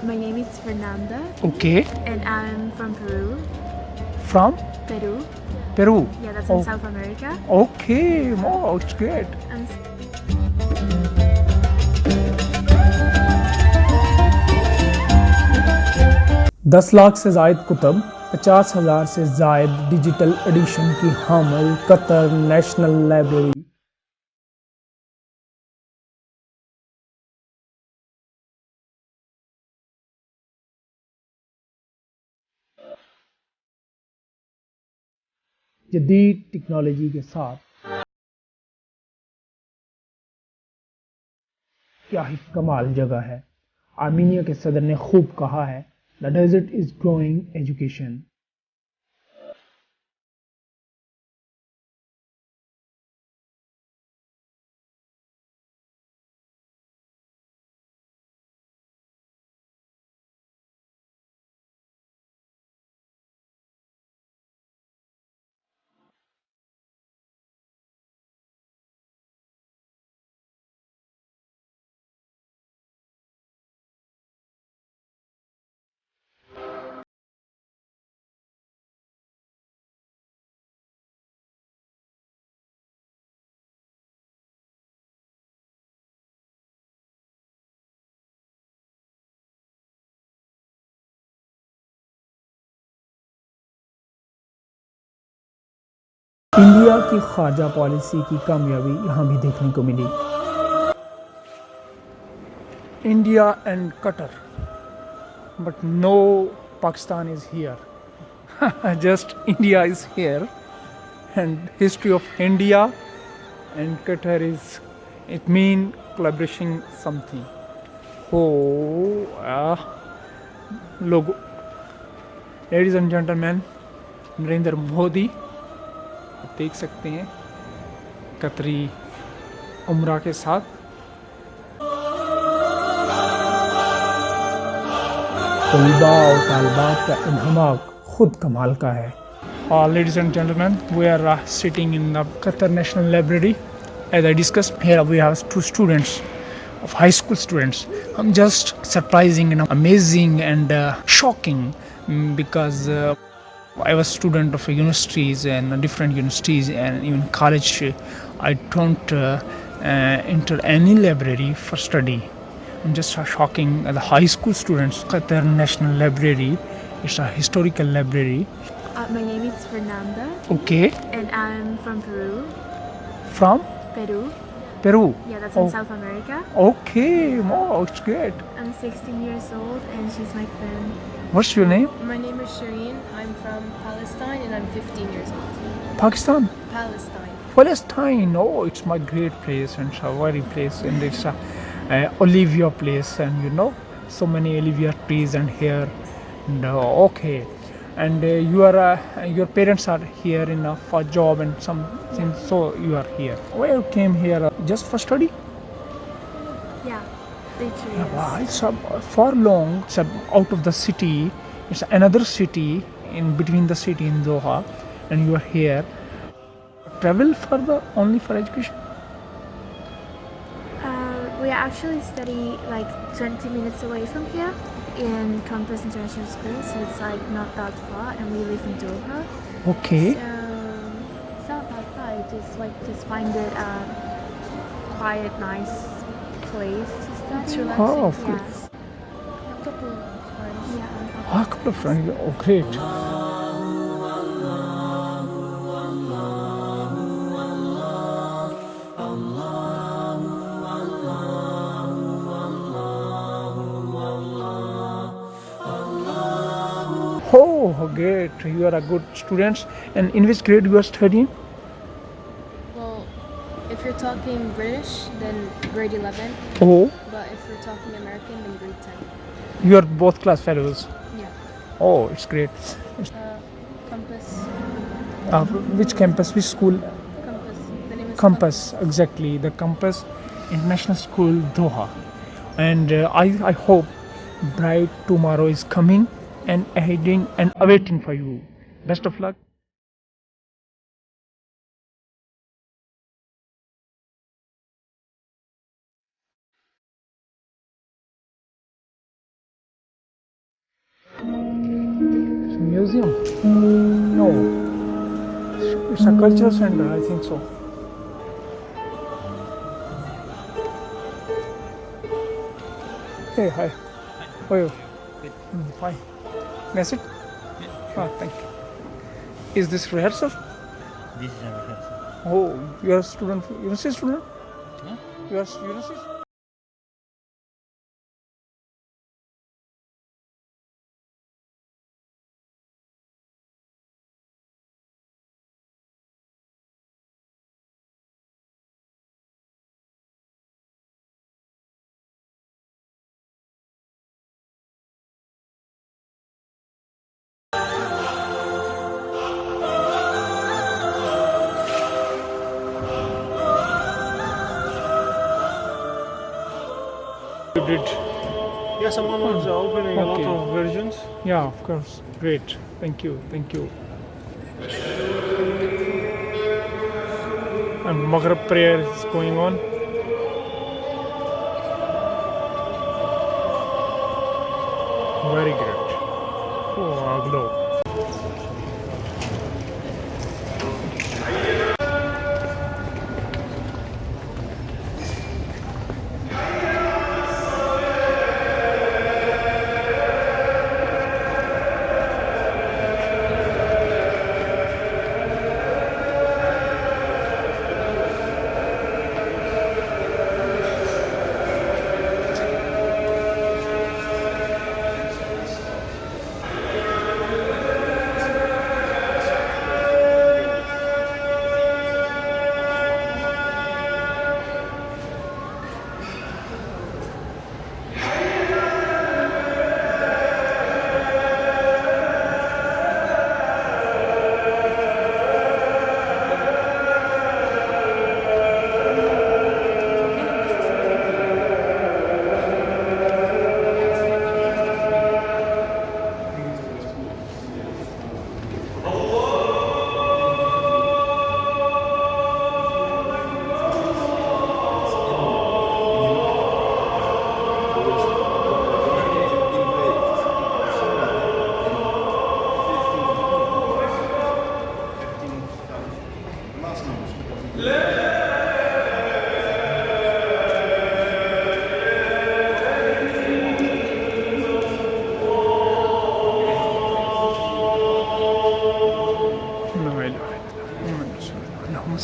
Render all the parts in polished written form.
My name is Fernanda, Okay. and I'm from Peru. From Peru? Peru. Yeah, that's in Oh, South America. okay. Oh, it's great. And 10 lakh से जायद कुतब, 50,000 से जायद digital addition की हामिल Qatar national library. जदीद technology के साथ क्या ही कमाल जगह है। आर्मीनिया के सदर ने खूब कहा है, the desert is growing education. India की खारजा पॉलिसी की कामयाबी यहाँ भी देखने को मिली। India and Qatar, but no Pakistan is here. Just India is here, and history of India and Qatar is, it mean collaboration something. Oh, logo. Ladies and gentlemen, Narendra Modi आप देख सकते हैं कतरी उम्रा के साथ। तलबा और तालिबात का इन्हमाक खुद कमाल का है। Ladies and gentlemen, we are sitting in the Qatar National Library. As I discussed, here we have two students of high school students. I'm just surprising and amazing and shocking because I was student of universities and different universities and even college. I don't enter any library for study. I'm just shocking the high school students. Qatar National Library, it's a historical library. my name is Fernanda, Okay, and I'm from Peru. from Peru? Peru. Yeah, that's in Oh, South America. okay, oh, it's great. I'm 16 years old, and she's my friend. What's your name? My name is Shireen. I'm from Palestine and I'm 15 years old. Pakistan. Palestine. Palestine. Oh, it's my great place and Shawari place, and it's a Olivia place, and you know, so many Olivia trees and here. And, okay, and your parents are here in for job and something, so you are here. Why you came here just for study? Yeah, literally. Yeah, Yes. wow, it's for long. It's out of the city. It's another city in between the city in Doha, and you are here. Travel for the only for education. We actually study like 20 minutes away from here in Compass International School, so it's like not that far, and we live in Doha. Okay. So it's not that far. Just find it a quiet, nice place to study. It's relaxing. Oh, of Yeah. course. A couple of friends. Yeah. A couple of friends. Oh, great. Oh, great. You are a good student. And in which grade you are studying? Well, if you're talking British, then grade 11. Oh, But if you're talking American, then grade 10. you are both class fellows. Yeah. Oh, it's great. Compass. Which campus, which school? Compass. The name is Compass, exactly. The Compass International School, Doha. And I hope bright tomorrow is coming and aheading and awaiting for you. Best of luck. museum? No. It's a cultural center, I think so. Hey, hi. How are you? Fine. May I sit? Ah, thank you. Is this rehearsal? This is a rehearsal. Oh, you are a student, university student? Huh? You are university? You did. Yeah, someone was opening a lot Okay. of versions. Yeah, of course. Great. Thank you. Thank you. And Maghrib prayer is going on. Very great. Oh, Aglo.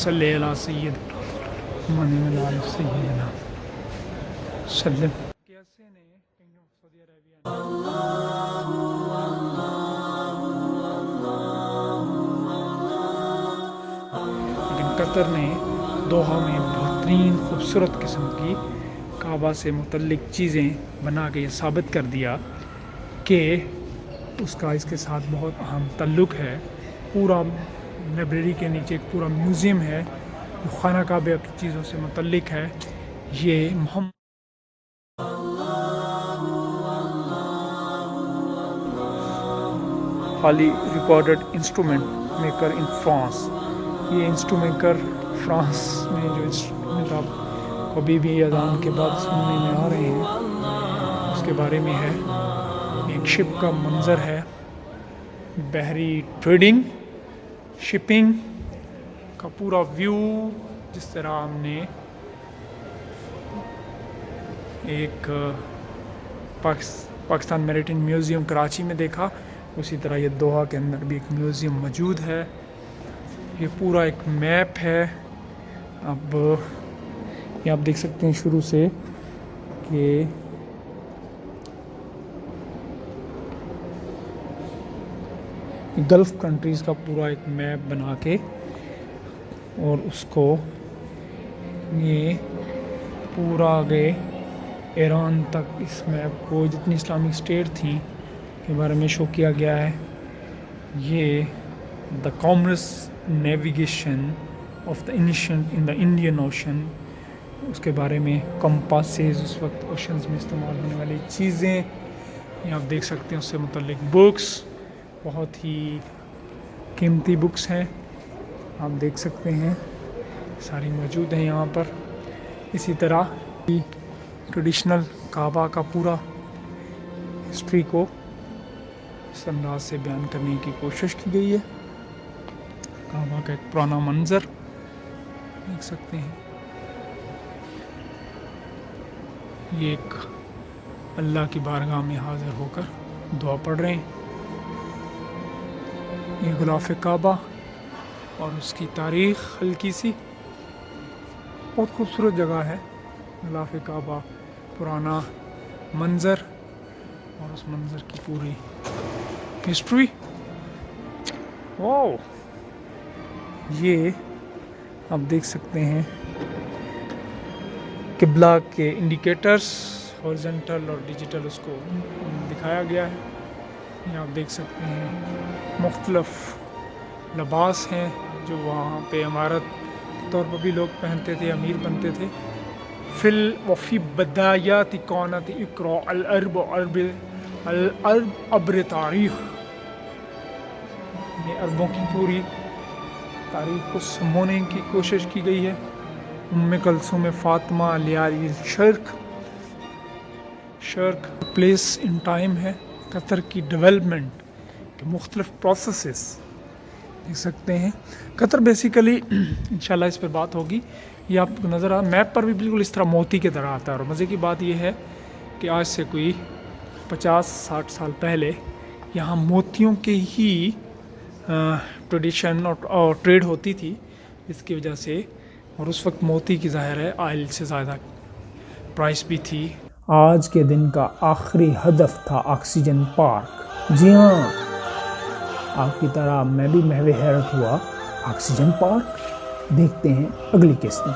صلی علی سیدنا محمد و علی سیدنا سلم. کیسے نے kingdom of Saudi Arabia لیکن قطر نے Doha میں بہترین خوبصورت قسم کی کعبہ سے متعلق چیزیں بنا کے یہ ثابت کر دیا کہ اس کا اس کے ساتھ بہت اہم تعلق ہے. پورا لائبریری کے نیچے ایک پورا میوزیم ہے جو خانہ کعبہ کی چیزوں سے متعلق ہے. یہ محمد حالی recorded instrument maker in France. یہ انسٹرومنٹ میکر فرانس میں جو انسٹرومنٹ آپ کبھی بھی اذان کے بعد سننے میں آ رہے ہیں اس کے بارے میں ہے. ایک شپ کا منظر ہے, بحری ٹریڈنگ شپنگ کا پورا ویو, جس طرح ہم نے ایک پاکستان میریٹائم میوزیم کراچی میں دیکھا, اسی طرح یہ دوحہ کے اندر بھی ایک میوزیم موجود ہے. یہ پورا ایک میپ ہے. اب یہ آپ دیکھ سکتے ہیں شروع سے کہ گلف کنٹریز کا پورا ایک میپ بنا کے, اور اس کو یہ پورا آگے ایران تک اس میپ کو جتنی اسلامک اسٹیٹ تھیں کے بارے میں شو کیا گیا ہے. یہ the commerce navigation of the ancient in the Indian Ocean, اس کے بارے میں کمپاسز, اس وقت اوشنز میں استعمال ہونے والی چیزیں یہ آپ دیکھ سکتے ہیں. اس سے متعلق بکس, بہت ہی قیمتی بکس ہیں, آپ دیکھ سکتے ہیں ساری موجود ہیں یہاں پر. اسی طرح ٹریڈیشنل کعبہ کا پورا ہسٹری کو اس انداز سے بیان کرنے کی کوشش کی گئی ہے. کعبہ کا ایک پرانا منظر دیکھ سکتے ہیں. یہ ایک اللہ کی بارگاہ میں حاضر ہو کر دعا پڑھ رہے ہیں. یہ غلاف کعبہ اور اس کی تاریخ ہلکی سی. بہت خوبصورت جگہ ہے غلاف کعبہ. پرانا منظر اور اس منظر کی پوری ہسٹری. واو, یہ آپ دیکھ سکتے ہیں قبلہ کے انڈیکیٹرز ہارزنٹل اور ڈیجیٹل اس کو دکھایا گیا ہے. یہ آپ دیکھ سکتے ہیں مختلف لباس ہیں جو وہاں پہ عمارت کے طور پر بھی لوگ پہنتے تھے, امیر بنتے تھے. وفی بدایات کونت اقرا العرب عبر تاریخ. یہ عربوں کی پوری تاریخ کو سمونے کی کوشش کی گئی ہے. ام کلثوم فاطمہ لیاری شرک پلیس ان ٹائم ہے. قطر کی ڈیولپمنٹ کے مختلف پروسیسز دیکھ سکتے ہیں. قطر بیسیکلی انشاءاللہ اس پر بات ہوگی. یہ آپ کو نظر آ میپ پر بھی بالکل اس طرح موتی کی طرح آتا ہے. اور مزے کی بات یہ ہے کہ آج سے کوئی 50-60 سال پہلے یہاں موتیوں کے ہی ٹریڈیشن اور ٹریڈ ہوتی تھی, اس کی وجہ سے. اور اس وقت موتی کی ظاہر ہے آئل سے زیادہ پرائس بھی تھی. آج کے دن کا آخری ہدف تھا آکسیجن پارک. جی ہاں, آپ کی طرح میں بھی محو حیرت ہوا. آکسیجن پارک دیکھتے ہیں اگلی قسط میں.